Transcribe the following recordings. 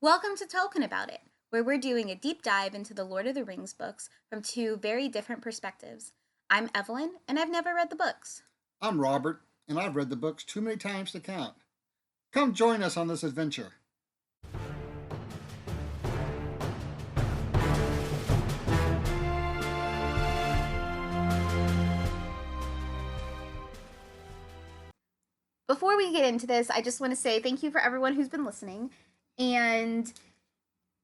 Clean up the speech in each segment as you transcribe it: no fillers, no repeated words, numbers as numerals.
Welcome to Talkin' About It, where we're doing a deep dive into the Lord of the Rings books from two very different perspectives. I'm Evelyn, and I've never read the books. I'm Robert, and I've read the books too many times to count. Come join us on this adventure. Before we get into this, I just want to say thank you for everyone who's been listening, and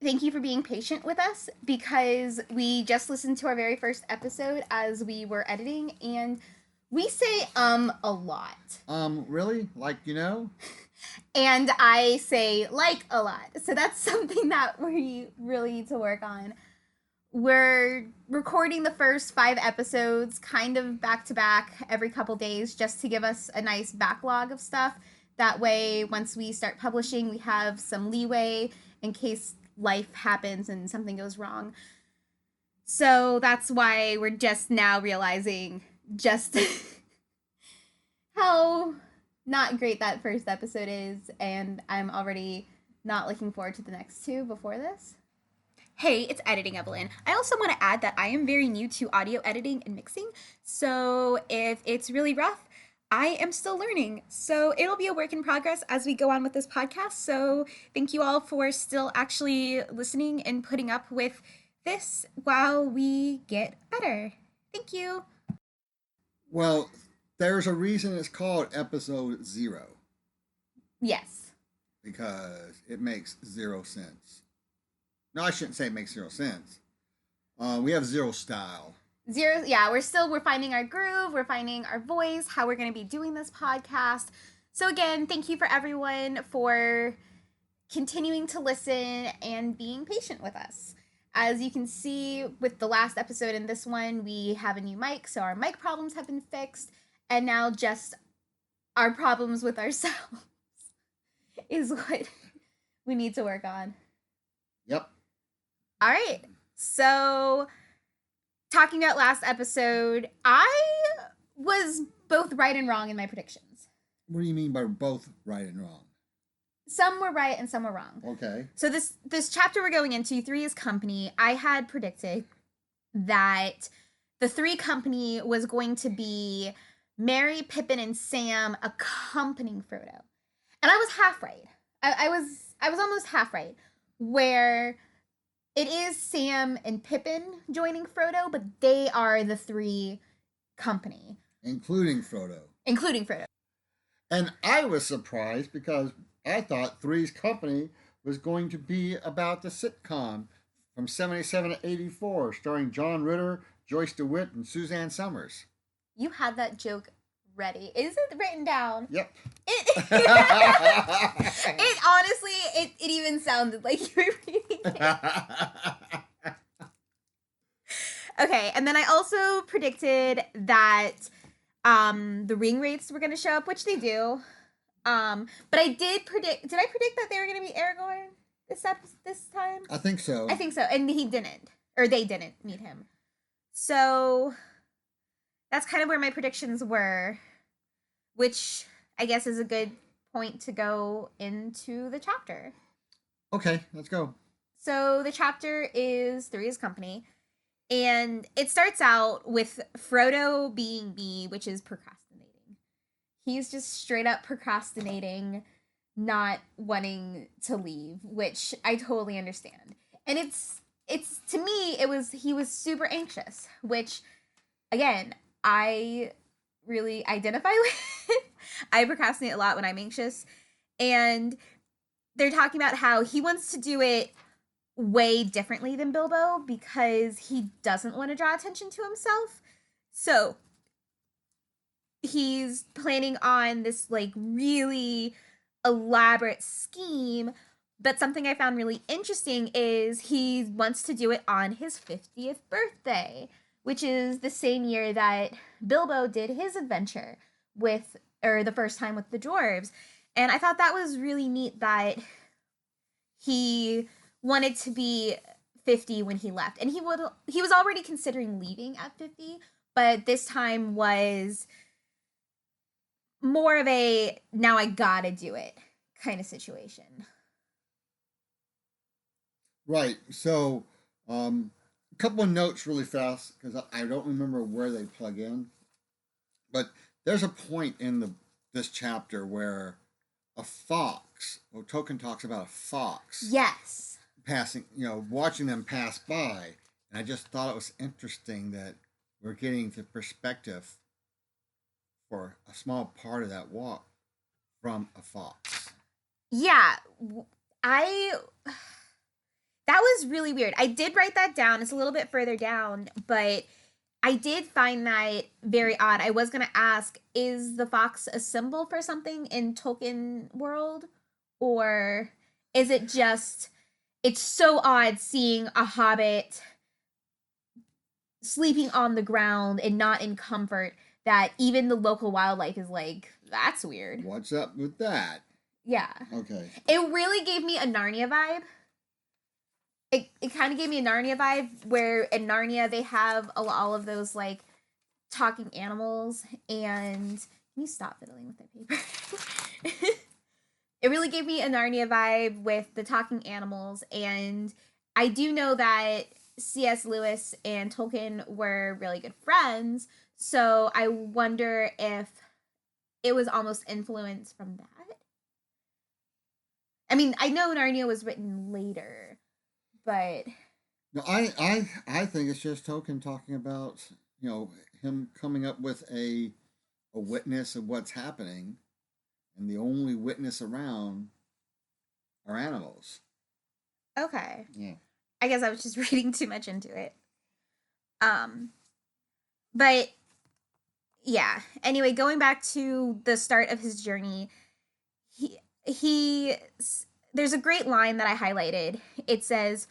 thank you for being patient with us because we just listened to our very first episode as we were editing, and we say a lot. Really? Like, you know? And I say like a lot. So that's something that we really need to work on. We're recording the first 5 episodes kind of back to back every couple days just to give us a nice backlog of stuff. That way, once we start publishing, we have some leeway in case life happens and something goes wrong. So that's why we're just now realizing just how not great that first episode is, and I'm already not looking forward to the next two before this. Hey, it's editing, Evelyn. I also want to add that I am very new to audio editing and mixing, so if it's really rough, I am still learning. So it'll be a work in progress as we go on with this podcast. So thank you all for still actually listening and putting up with this while we get better. Thank you. Well, there's a reason it's called episode 0 Yes. because it makes zero sense. No, I shouldn't say it makes zero sense. We have zero style. Zero, yeah, we're finding our groove, we're finding our voice, how we're going to be doing this podcast. So again, thank you for everyone for continuing to listen and being patient with us. As you can see with the last episode and this one, we have a new mic, so our mic problems have been fixed, and now just our problems with ourselves is what we need to work on. Yep. All right. So, talking about last episode, I was both right and wrong in my predictions. What do you mean by both right and wrong? Some were right and some were wrong. Okay. So this chapter we're going into, Three is Company, I had predicted that the Three Company was going to be Merry, Pippin, and Sam accompanying Frodo. And I was half right. I was almost half right. Where it is Sam and Pippin joining Frodo, but they are the Three Company. Including Frodo. Including Frodo. And I was surprised because I thought Three's Company was going to be about the sitcom from 77 to 84, starring John Ritter, Joyce DeWitt, and Suzanne Summers. You had that joke ready. Is it written down? Yep. It honestly, it even sounded like you were reading it. Okay, and then I also predicted that the ring wraiths were going to show up, which they do. But I did I predict that they were going to be Aragorn this time? I think so. I think so, and he didn't, or they didn't meet him. So that's kind of where my predictions were, which I guess is a good point to go into the chapter. Okay, let's go. So the chapter is Three is Company, and it starts out with Frodo being me, which is procrastinating. He's just straight up procrastinating, not wanting to leave, which I totally understand. And it's to me, he was super anxious, which again, I really identify with. I procrastinate a lot when I'm anxious. And they're talking about how he wants to do it way differently than Bilbo because he doesn't want to draw attention to himself. So he's planning on this like really elaborate scheme. But something I found really interesting is he wants to do it on his 50th birthday, which is the same year that Bilbo did his adventure or the first time with the dwarves. And I thought that was really neat that he wanted to be 50 when he left. And he was already considering leaving at 50, but this time was more of a now I gotta do it kind of situation. Right. So, a couple of notes really fast because I don't remember where they plug in, but there's a point in the this chapter where a fox, or Tolkien talks about a fox Yes. passing, watching them pass by, and I just thought it was interesting that we're getting the perspective for a small part of that walk from a fox. Yeah. I that was really weird. I did write that down. It's a little bit further down, but I did find that very odd. I was going to ask, is the fox a symbol for something in Tolkien world? Or is it just, it's so odd seeing a hobbit sleeping on the ground and not in comfort that even the local wildlife is like, that's weird. What's up with that? Yeah. Okay. It really gave me a Narnia vibe. It kind of gave me a Narnia vibe where in Narnia they have all of those like talking animals and can you stop fiddling with that paper? It really gave me a Narnia vibe with the talking animals, and I do know that C.S. Lewis and Tolkien were really good friends, so I wonder if it was almost influenced from that. I mean, I know Narnia was written later, but No, I think it's just Tolkien talking about him coming up with a witness of what's happening, and the only witness around are animals. okay. Yeah. I guess I was just reading too much into it. Um, but yeah. Anyway, going back to the start of his journey, he there's a great line that I highlighted. It says,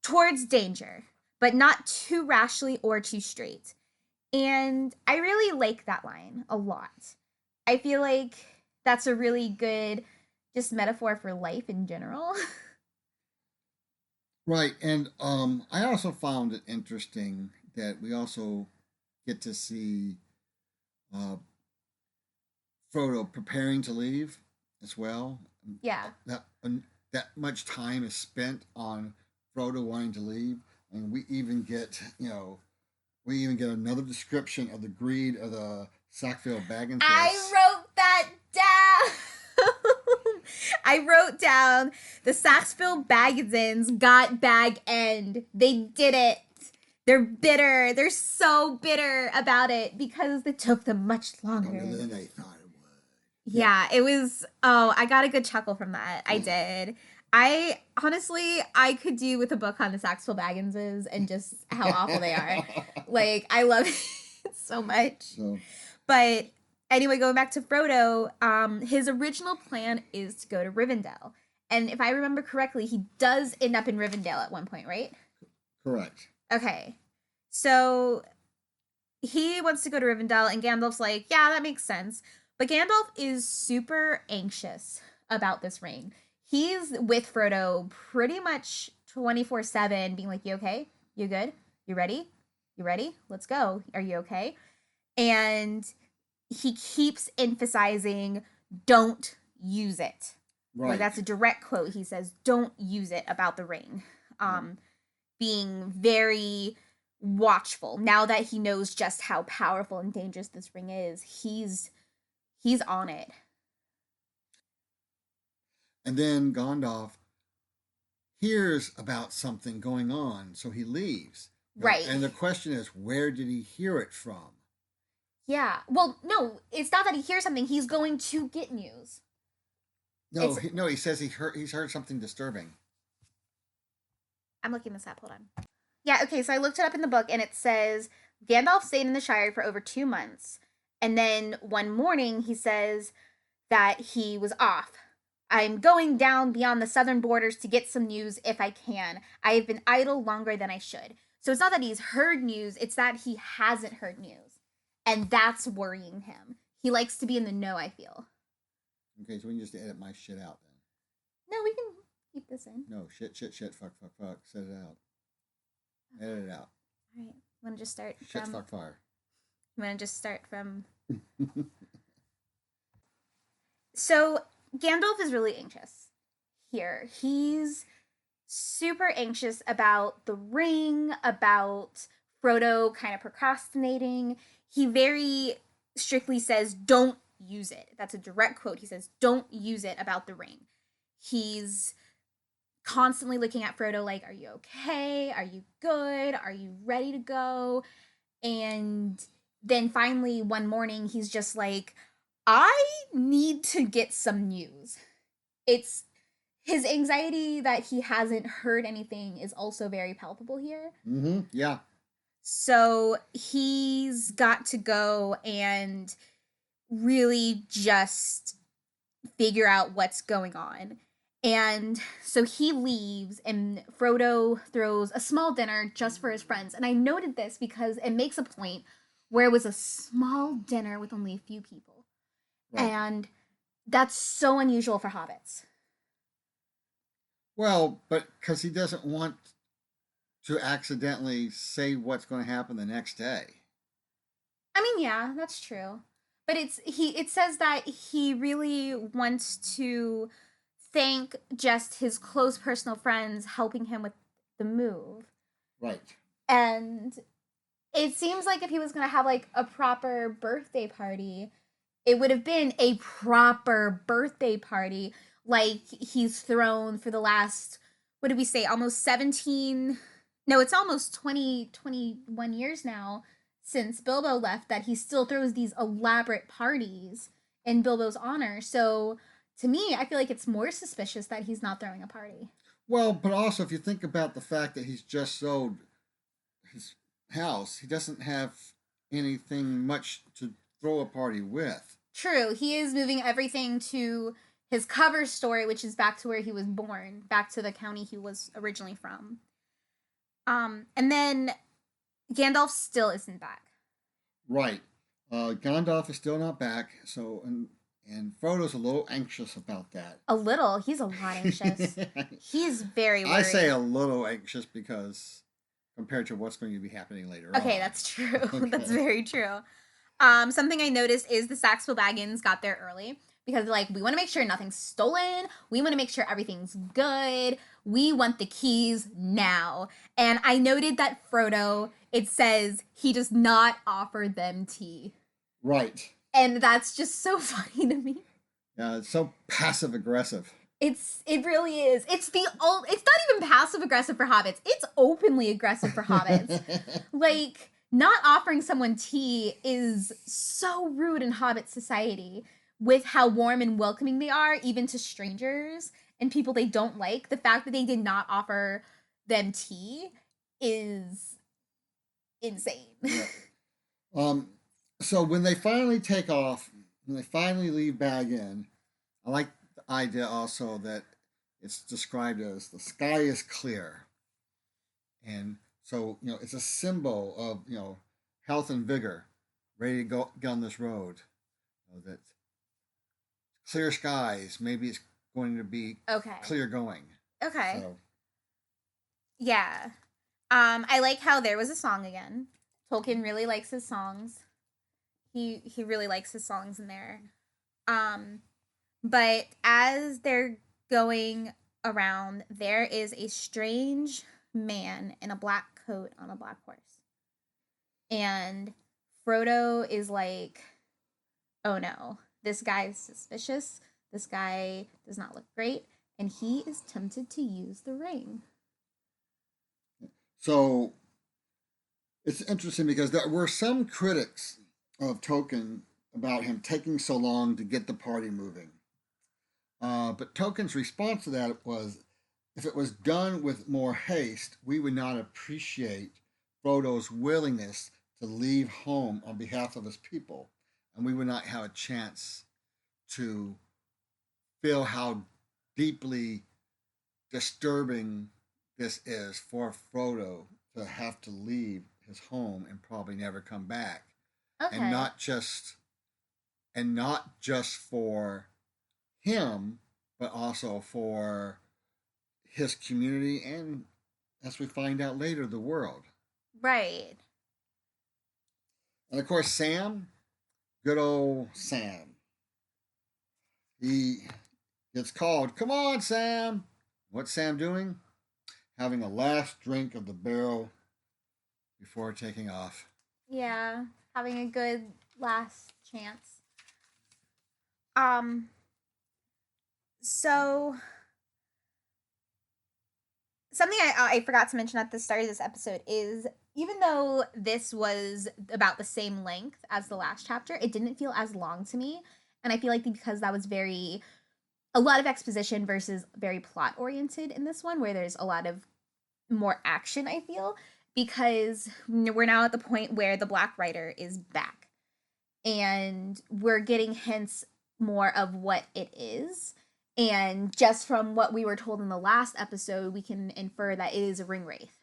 "Towards danger, but not too rashly or too straight." And I really like that line a lot. I feel like that's a really good just metaphor for life in general. Right, and I also found it interesting that we also get to see uh, Frodo preparing to leave as well. Yeah. That much time is spent on Frodo wanting to leave, and we even get another description of the greed of the Sackville I Bagginses. wrote that down. I wrote down the Saxville Bagginsons got bag end. They did it. They're bitter. They're so bitter about it because it took them much longer. Longer than they thought it would. Yeah. Yeah, it was. Oh, I got a good chuckle from that. I did. I honestly, I could do with a book on the Saxville Bagginses and just how awful they are. Like, I love it so much. So, But anyway, going back to Frodo, his original plan is to go to Rivendell. And if I remember correctly, he does end up in Rivendell at one point, right? correct. Okay. So he wants to go to Rivendell, and Gandalf's like, yeah, that makes sense. But Gandalf is super anxious about this ring. He's with Frodo pretty much 24/7, being like, you okay? You good? You ready? You ready? Let's go. Are you okay? And he keeps emphasizing, don't use it. Right. Like that's a direct quote. He says, don't use it about the ring. Being very watchful. Now that he knows just how powerful and dangerous this ring is, he's on it. And then Gandalf hears about something going on, so he leaves. Right. And the question is, where did he hear it from? Yeah. Well, no, it's not that he hears something. He's going to get news. No, he says he's heard something disturbing. I'm looking this up. Hold on. Yeah, okay, so I looked it up in the book and it says Gandalf stayed in the Shire for over 2 months. And then one morning he says that he was off. I'm going down beyond the southern borders to get some news if I can. I have been idle longer than I should. So it's not that he's heard news, it's that he hasn't heard news. And that's worrying him. He likes to be in the know, I feel. Okay, so we can just edit my shit out then. No, we can keep this in. No, shit, fuck. Set it out. Edit it out. All right. I'm going to just start Shit, from... fuck, fire. I'm going to just start from... So Gandalf is really anxious here. He's super anxious about the ring, about Frodo kind of procrastinating. He very strictly says, don't use it. That's a direct quote. He says, don't use it about the ring. He's constantly looking at Frodo like, are you okay? Are you good? Are you ready to go? And then finally, one morning, he's just like, I need to get some news. It's his anxiety that he hasn't heard anything is also very palpable here. Mm-hmm. Yeah. So he's got to go and really just figure out what's going on. And so he leaves, and Frodo throws a small dinner just for his friends. And I noted this because it makes a point where it was a small dinner with only a few people. Right. And that's so unusual for hobbits. Well, but because he doesn't want to accidentally say what's going to happen the next day. I mean, yeah, that's true. But it says that he really wants to thank just his close personal friends helping him with the move. Right. And it seems like if he was going to have like a proper birthday party, it would have been a proper birthday party like he's thrown for the last, what did we say, almost 17, no, it's almost 20, 21 years now since Bilbo left, that he still throws these elaborate parties in Bilbo's honor. So to me, I feel like it's more suspicious that he's not throwing a party. Well, but also if you think about the fact that he's just sold his house, he doesn't have anything much to throw a party with. True, he is moving everything to his cover story, which is back to where he was born, back to the county he was originally from. And then Gandalf still isn't back. Right. Gandalf is still not back, so and Frodo's a little anxious about that. A little. He's a lot anxious. He's very worried. I say a little anxious because compared to what's going to be happening later on. Okay, that's true. Okay. That's very true. Something I noticed is the Saxby Baggins got there early because like we want to make sure nothing's stolen. We want to make sure everything's good. We want the keys now. And I noted that Frodo, it says he does not offer them tea. Right. And that's just so funny to me. Yeah, it's so passive aggressive. It really is. It's not even passive aggressive for hobbits. It's openly aggressive for hobbits. Like not offering someone tea is so rude in hobbit society with how warm and welcoming they are even to strangers and people they don't like. The fact that they did not offer them tea is insane. Yeah. So when they finally take off, when they finally leave Bag End, I like the idea also that it's described as the sky is clear. And so, it's a symbol of, health and vigor, ready to go get on this road. That clear skies, maybe it's going to be Okay. clear going. Okay. So, yeah. I like how there was a song again. Tolkien really likes his songs. He really likes his songs in there. But as they're going around, there is a strange man in a black coat on a black horse. And Frodo is like, oh no, this guy's suspicious. This guy does not look great. And he is tempted to use the ring. So it's interesting because there were some critics of Tolkien about him taking so long to get the party moving. But Tolkien's response to that was, if it was done with more haste, we would not appreciate Frodo's willingness to leave home on behalf of his people, and we would not have a chance to feel how deeply disturbing this is for Frodo to have to leave his home and probably never come back. Okay. And not just for him, but also for his community and, as we find out later, the world. Right. And of course, Sam, good old Sam. He gets called. Come on, Sam. What's Sam doing? having a last drink of the barrel before taking off. Yeah, having a good last chance. Um, so something I forgot to mention at the start of this episode is even though this was about the same length as the last chapter, it didn't feel as long to me. And I feel like because that was a lot of exposition versus very plot oriented in this one, where there's a lot of more action, I feel, because we're now at the point where the Black Rider is back. And we're getting hints more of what it is. And just from what we were told in the last episode, we can infer that it is a ring wraith.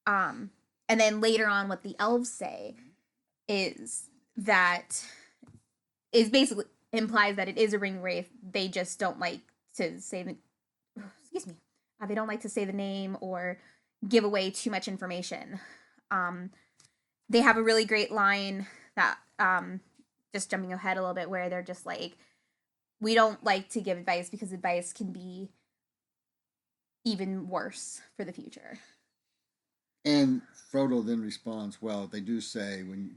And then later on, what the elves say is that is basically implies that it is a ring wraith. They just don't like to say the excuse me. They don't like to say the name or give away too much information. They have a really great line that just jumping ahead a little bit where they're just like, we don't like to give advice because advice can be even worse for the future. And Frodo then responds, well, they do say when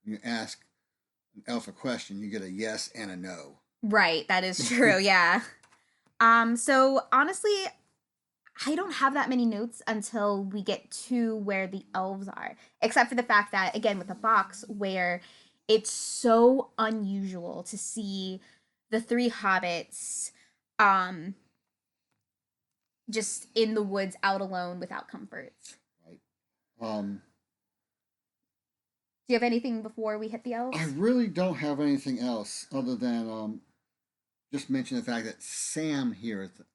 you ask an elf a question, you get a yes and a no. Right, that is true, yeah. So honestly, I don't have that many notes until we get to where the elves are, except for the fact that, again, with the box, where it's so unusual to see the three hobbits just in the woods out alone without comforts. Right. Do you have anything before we hit the elves? I really don't have anything else other than just mention the fact that Sam hears it.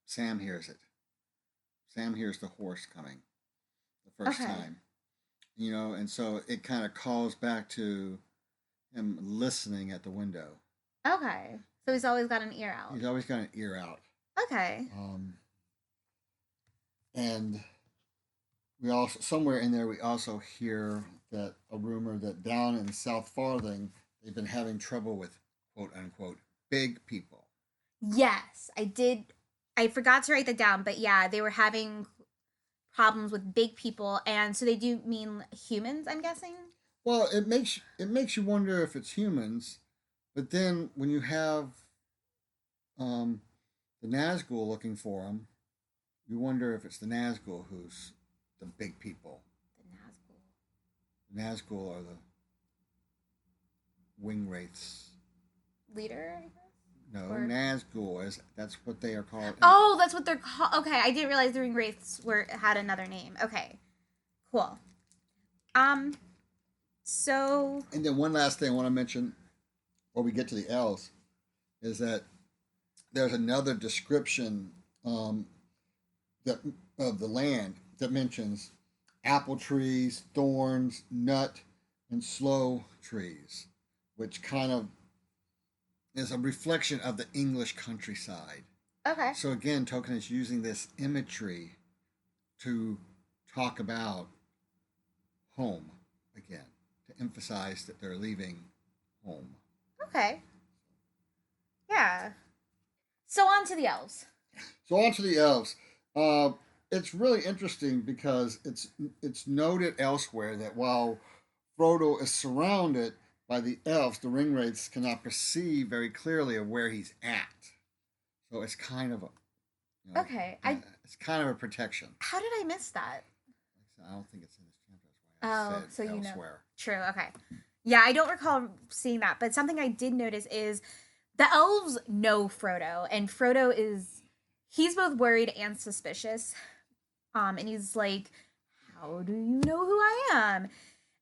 Sam hears the horse coming the first time. And so it kind of calls back to him listening at the window. Okay. So he's always got an ear out. He's always got an ear out. Okay. And we also, somewhere in there, we also hear that a rumor that down in South Farthing, they've been having trouble with quote unquote big people. Yes, I did. I forgot to write that down, but yeah, they were having problems with big people, and so they do mean humans, I'm guessing. Well, it makes you wonder if it's humans, but then when you have the Nazgul looking for them, you wonder if it's the Nazgul who's the big people. The Nazgul are the wing wraiths. Leader, I guess? No, Nazgul that's what they are called. Oh, that's what they're called. Okay, I didn't realize the ring wraiths had another name. Okay, cool. So. And then one last thing I want to mention, before we get to the elves, is that there's another description that of the land that mentions apple trees, thorns, nut, and sloe trees, which kind of is a reflection of the English countryside. Okay. So again, Tolkien is using this imagery to talk about home again, to emphasize that they're leaving home. Okay. Yeah. So on to the elves. It's really interesting because it's noted elsewhere that while Frodo is surrounded by the elves, the ringwraiths cannot perceive very clearly of where he's at. So it's kind of it's kind of a protection. How did I miss that? I don't think it's in this chapter. That's why I said so elsewhere. True. Okay. Yeah, I don't recall seeing that, but something I did notice is the elves know Frodo, and he's both worried and suspicious. And he's like, "How do you know who I am?"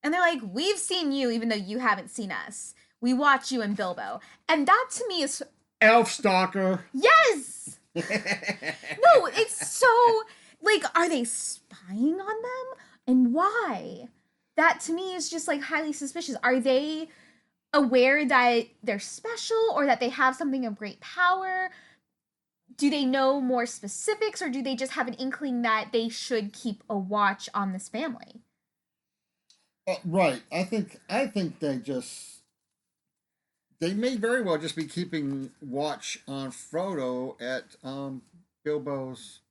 And they're like, "We've seen you, even though you haven't seen us. We watch you and Bilbo." And that to me is elf stalker. Yes. No, it's so like, are they spying on them, and why? That to me is just like highly suspicious. Are they aware that they're special or that they have something of great power? Do they know more specifics, or do they just have an inkling that they should keep a watch on this family? Right. I think they may very well just be keeping watch on Frodo at Bilbo's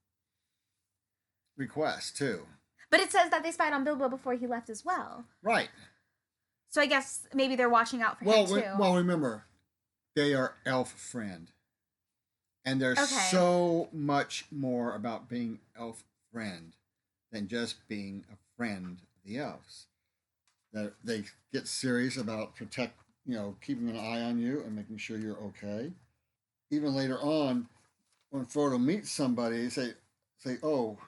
request too. But it says that they spied on Bilbo before he left as well. Right. So I guess maybe they're watching out for him too. Well, remember, they are elf friend, and there's Okay. so much more about being elf friend than just being a friend of the elves. That they get serious about keeping an eye on you and making sure you're okay. Even later on, when Frodo meets somebody, say, "Oh,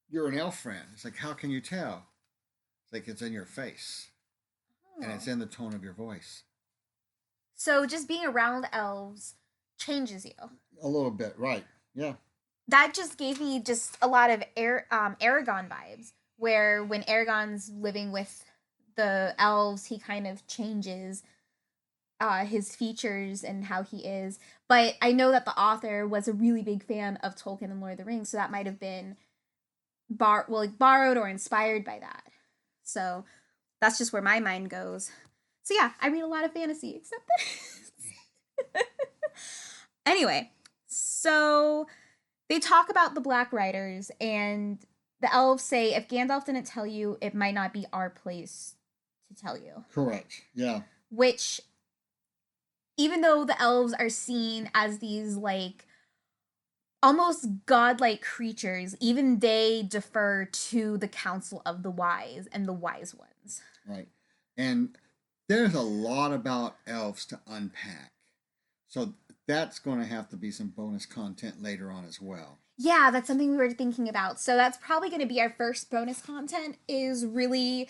you're an elf friend." It's like, how can you tell? It's like it's in your face, and it's in the tone of your voice. So just being around elves changes you. A little bit, right? Yeah. That just gave me just a lot of Aragon vibes, where when Aragon's living with the elves, he kind of changes his features and how he is. But I know that the author was a really big fan of Tolkien and Lord of the Rings, so that might have been borrowed or inspired by that. So that's just where my mind goes. So yeah, I read a lot of fantasy, except this. Anyway, so they talk about the Black Riders, and the elves say if Gandalf didn't tell you, it might not be our place to tell you. Correct. Yeah. Which, even though the elves are seen as these like almost godlike creatures, even they defer to the counsel of the wise and the wise ones. Right. And there's a lot about elves to unpack. So that's going to have to be some bonus content later on as well. Yeah, that's something we were thinking about. So that's probably going to be our first bonus content, is really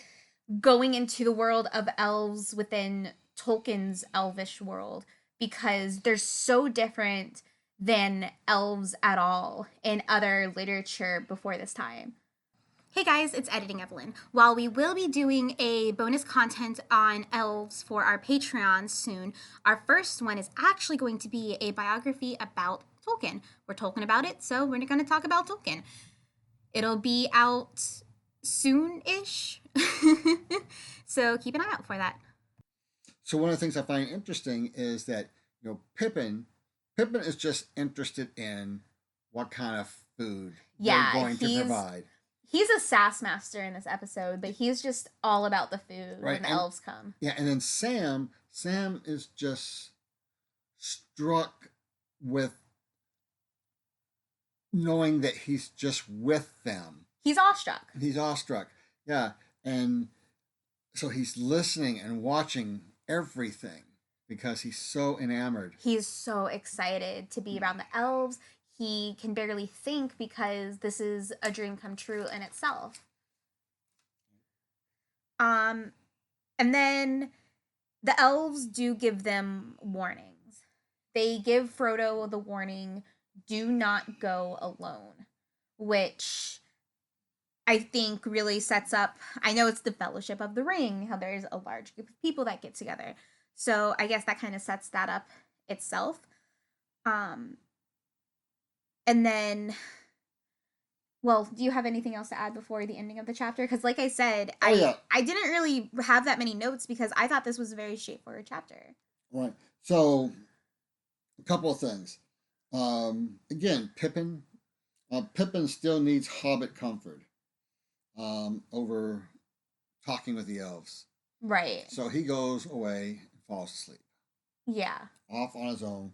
going into the world of elves within Tolkien's elvish world, because they're so different than elves at all in other literature before this time. Hey guys, it's Editing Evelyn. While we will be doing a bonus content on elves for our Patreon soon, our first one is actually going to be a biography about Tolkien. We're talking about it, so we're going to talk about Tolkien. It'll be out soon-ish, so keep an eye out for that. So one of the things I find interesting is that Pippin is just interested in what kind of food they're going to provide. He's a sass master in this episode, but he's just all about the food when the elves come. Yeah, and then Sam is just struck with knowing that he's just with them. He's awestruck. Yeah, and so he's listening and watching everything because he's so enamored. He's so excited to be around the elves. He can barely think because this is a dream come true in itself. And then the elves do give them warnings. They give Frodo the warning, do not go alone, which I think really sets up, I know it's the Fellowship of the Ring, how there's a large group of people that get together. So I guess that kind of sets that up itself. And then, well, do you have anything else to add before the ending of the chapter? Because like I said, I didn't really have that many notes because I thought this was a very straightforward chapter. Right. So, a couple of things. Again, Pippin still needs hobbit comfort over talking with the elves. Right. So he goes away and falls asleep. Yeah. Off on his own,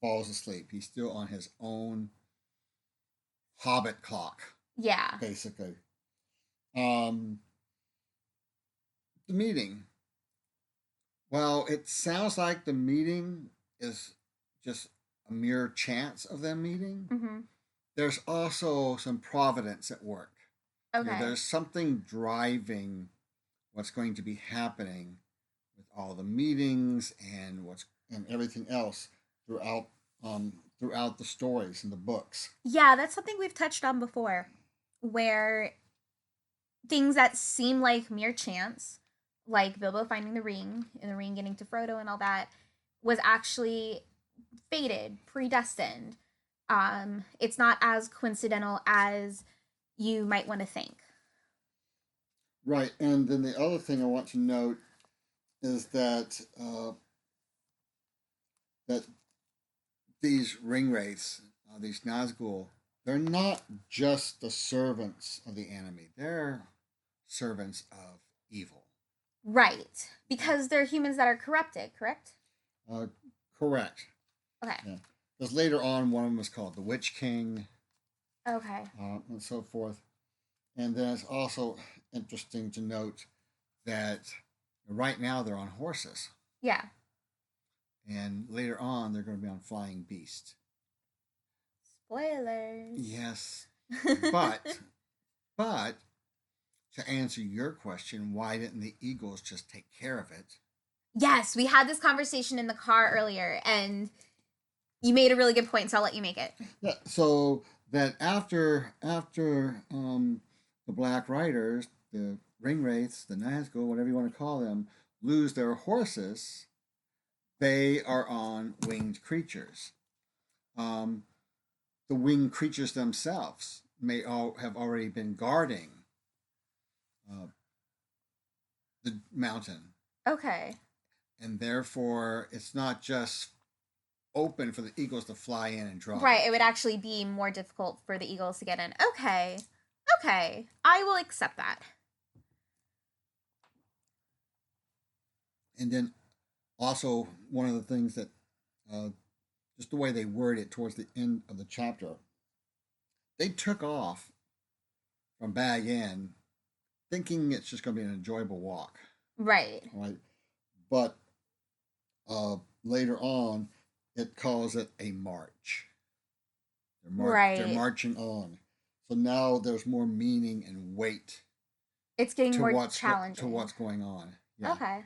falls asleep. He's still on his own hobbit clock. Yeah. Basically. The meeting. Well, it sounds like the meeting is just a mere chance of them meeting. Mm-hmm. There's also some providence at work. Okay. There's something driving what's going to be happening with all the meetings and everything else throughout the stories and the books. Yeah, that's something we've touched on before, where things that seem like mere chance, like Bilbo finding the ring and the ring getting to Frodo and all that, was actually fated, predestined. It's not as coincidental as you might want to think. Right, and then the other thing I want to note is that that these ring wraiths, these Nazgul, they're not just the servants of the enemy, they're servants of evil. Right. Because they're humans that are corrupted, correct? Uh, Correct. Okay. Yeah. Because later on, one of them is called the Witch King, Okay. and so forth. And then it's also interesting to note that right now they're on horses, Yeah. and later on they're going to be on flying beasts. Spoilers. Yes, but but to answer your question, why didn't the Eagles just take care of it? Yes, we had this conversation in the car earlier, and you made a really good point, so I'll let you make it. Yeah, so that after the Black Riders, the Ring Wraiths, the Nazgul, whatever you want to call them, lose their horses, they are on winged creatures. Um, the winged creatures themselves may all have already been guarding uh, the mountain, Okay. and therefore it's not just open for the eagles to fly in and drop Right, it. it would actually be more difficult for the Eagles to get in. Okay. Okay. I will accept that. And then also one of the things that uh, just the way they word it towards the end of the chapter, they took off from Bag End thinking it's just going to be an enjoyable walk, Right. right? But later on, it calls it a march. They're Right. marching on. So now there's more meaning and weight It's getting to more to challenging. what's going on. Yeah. Okay.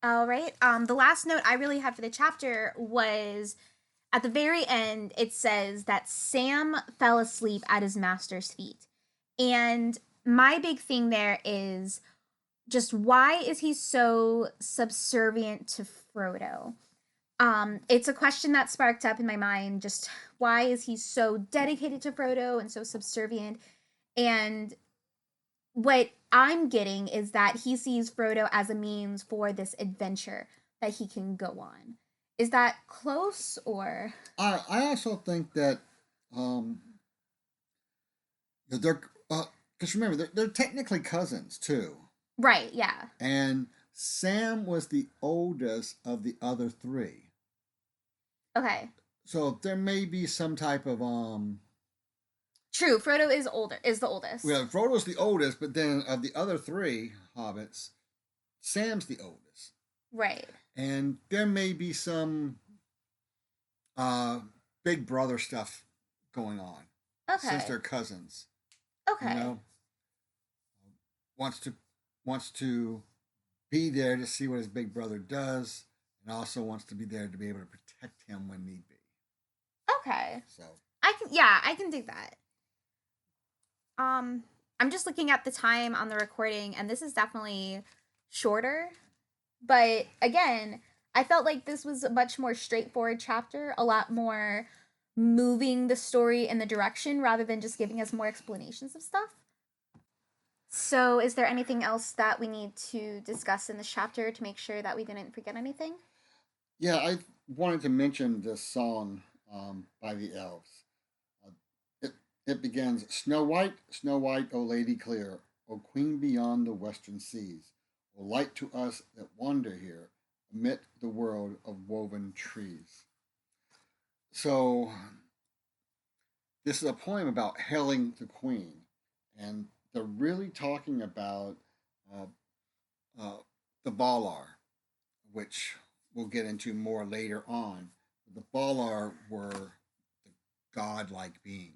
All right. The last note I really had for the chapter was at the very end, it says that Sam fell asleep at his master's feet. And my big thing there is just why is he so subservient to Frodo? It's a question that sparked up in my mind. Just why is he so dedicated to Frodo and so subservient? And what I'm getting is that he sees Frodo as a means for this adventure that he can go on. Is that close or? I also think that um, they're because remember they're technically cousins too, Right, yeah. and Sam was the oldest of the other three. Okay. So there may be some type of True, Frodo is older, is the oldest. well, Frodo's the oldest, but then of the other three hobbits, Sam's the oldest. Right. And there may be some uh big brother stuff going on since Okay. they're cousins. You Okay. know, wants to wants to be there to see what his big brother does, and also wants to be there to be able to protect him when need be. Okay. So I can dig that. Um I'm just looking at the time on the recording and this is definitely shorter. But again, I felt like this was a much more straightforward chapter, a lot more moving the story in the direction rather than just giving us more explanations of stuff. So, is there anything else that we need to discuss in this chapter to make sure that we didn't forget anything? yeah, I wanted to mention this song by the Elves. Uh, it it begins, Snow White, O Lady clear, O Queen beyond the western seas, O light to us that wander here, amid the world of woven trees. So this is a poem about hailing the Queen, and they're really talking about uh, uh, the Valar, which we'll get into more later on. The Valar were the godlike beings.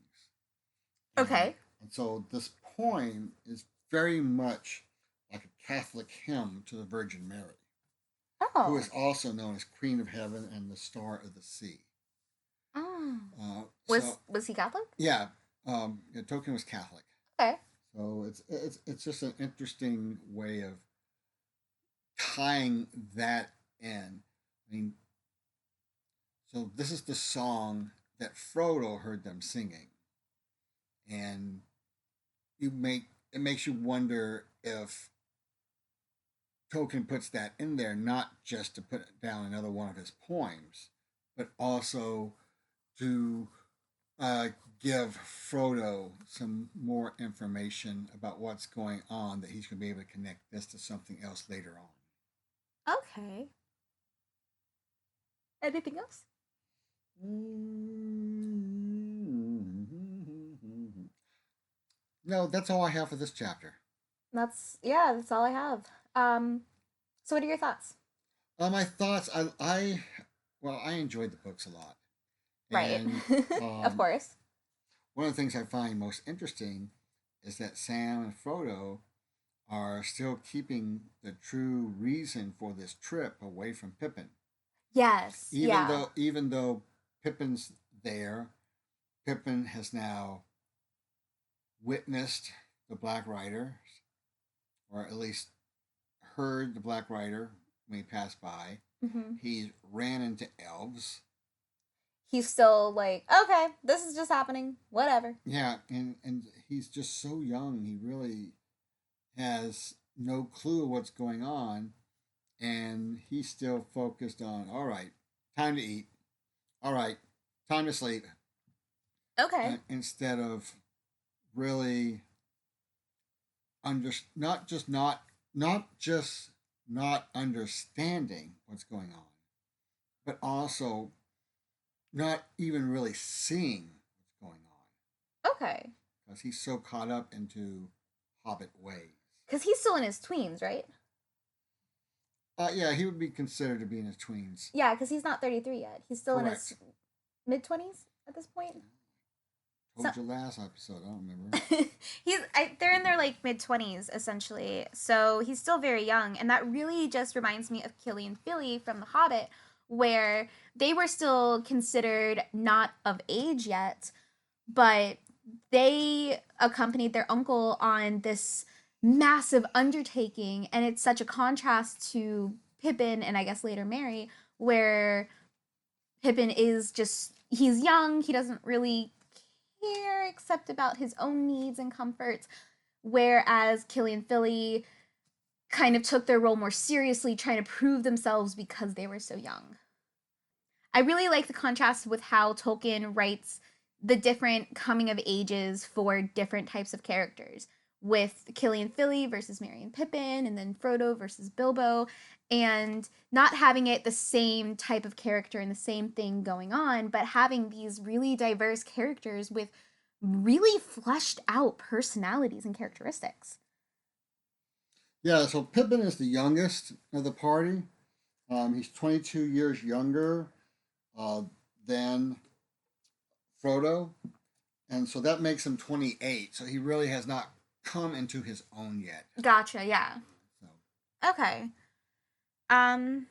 And, Okay. and so this poem is very much like a Catholic hymn to the Virgin Mary, who Oh. is also known as Queen of Heaven and the Star of the Sea. Oh. So Was he Catholic? yeah, Tolkien was Catholic, Okay. so it's just an interesting way of tying that in. I mean, so this is the song that Frodo heard them singing, and it makes you wonder if Tolkien puts that in there not just to put down another one of his poems, but also to give Frodo some more information about what's going on that he's going to be able to connect this to something else later Okay. Anything else? on. No, that's all I have for this chapter. That's all I have. So what are your thoughts? My thoughts, well, I enjoyed the books a lot. Right. And Of course. one of the things I find most interesting is that Sam and Frodo are still keeping the true reason for this trip away from Pippin. Yes. Yeah. Even though Pippin's there, Pippin has now witnessed the Black Rider, or at least heard the Black Rider when he passed by. Mm-hmm. He ran into elves. He's still like, okay, this is just happening. Whatever. Yeah, and he's just so young. He really has no clue what's going on, and he's still focused on, all right, time to eat. All right, time to sleep. Okay. Instead of really not just not understanding what's going on, but also not even really seeing what's going on Okay. because he's so caught up into Hobbit ways. Because he's still in his tweens, right? Yeah, he would be considered to be in his tweens. Yeah, because he's not 33 yet. He's still in Correct. his mid 20s at this point. Told you last episode. I don't remember. They're in their like mid 20s essentially. So he's still very young, and that really just reminds me of Killy and Philly from The Hobbit, where they were still considered not of age yet, but they accompanied their uncle on this massive undertaking, and it's such a contrast to Pippin and I guess later Merry, where Pippin is just he's young, he doesn't really care except about his own needs and comforts, whereas Killy and Philly kind of took their role more seriously, trying to prove themselves because they were so young. I really like the contrast with how Tolkien writes the different coming of ages for different types of characters, with Killy and Philly versus Merry and Pippin, and then Frodo versus Bilbo, and not having it the same type of character and the same thing going on, but having these really diverse characters with really fleshed out personalities and characteristics. Yeah, so Pippin is the youngest of the party. He's 22 years younger uh, than Frodo, and so that makes him 28. So he really has not come into his own yet. Gotcha, yeah. So. Okay. Okay,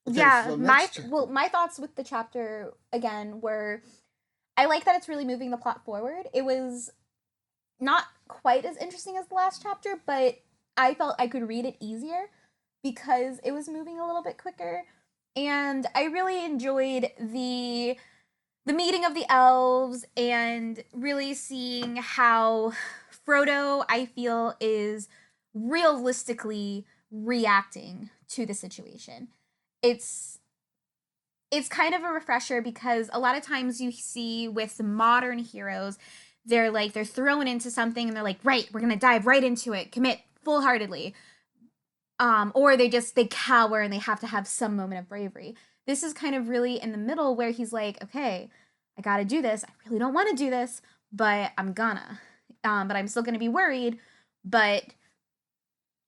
Yeah, so my thoughts with the chapter again were I like that it's really moving the plot forward. It was not quite as interesting as the last chapter, but I felt I could read it easier because it was moving a little bit quicker. And I really enjoyed the meeting of the elves and really seeing how Frodo, I feel, is realistically reacting to the situation. It's it's kind of a refresher because a lot of times you see with modern heroes, they're thrown into something and they're like, right, we're gonna dive right into it, commit full heartedly. Or they cower and they have to have some moment of bravery. This is kind of really in the middle where he's like, okay, I gotta do this. I really don't want to do this, but I'm gonna. But I'm still gonna be worried, but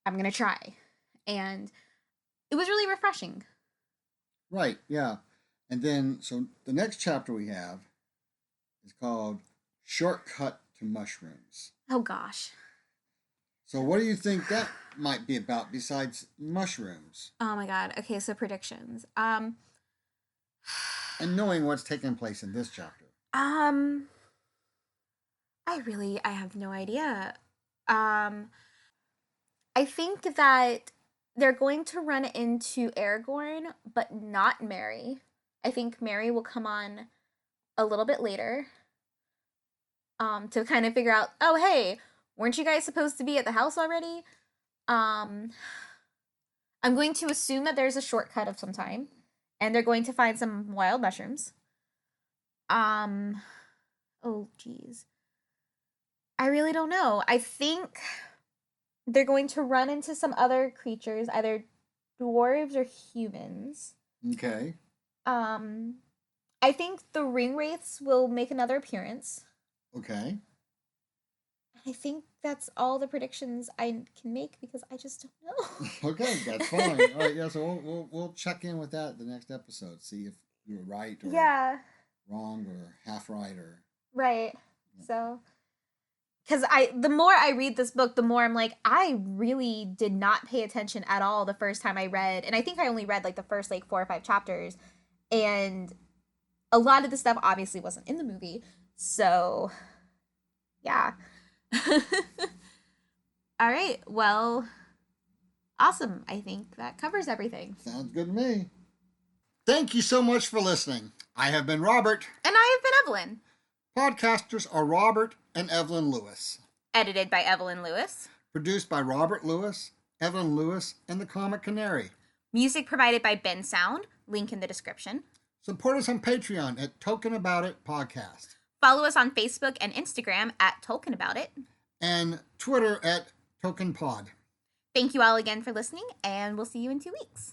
I'm gonna try. And it was really refreshing. Right, yeah. And then, so the next chapter we have is called Shortcut to Mushrooms. Oh gosh. So, what do you think that might be about besides mushrooms? Oh my god. Okay, so predictions. And knowing what's taking place in this chapter. Um I have no idea. Um I think that they're going to run into Aragorn, but not Mary. I think Mary will come on a little bit later. To kind of figure out, oh hey, weren't you guys supposed to be at the house already? Um I'm going to assume that there's a shortcut of some time, and they're going to find some wild mushrooms. Um Oh, geez. I really don't know. I think they're going to run into some other creatures, either dwarves or humans. Okay. Um, I think the ring wraiths will make another appearance. Okay. I think that's all the predictions I can make because I just don't know. Okay, that's fine. All right, yeah. So we'll check in with that the next episode. See if you were right or Yeah, wrong or half right or. right. So, because the more I read this book, the more I'm like, I really did not pay attention at all the first time I read, and I think I only read like the first like 4 or 5 chapters, and a lot of the stuff obviously wasn't in the movie. So, yeah. All right. Well, awesome. I think that covers everything. Sounds good to me. Thank you so much for listening. I have been Robert. And I have been Evelyn. Podcasters are Robert and Evelyn Lewis. Edited by Evelyn Lewis. Produced by Robert Lewis, Evelyn Lewis, and the comic Canary. Music provided by Ben Sound. Link in the description. Support us on Patreon at Token About It Podcast. Follow us on Facebook and Instagram at Tolkien About It. And Twitter at Token Pod. Thank you all again for listening, and we'll see you in 2 weeks.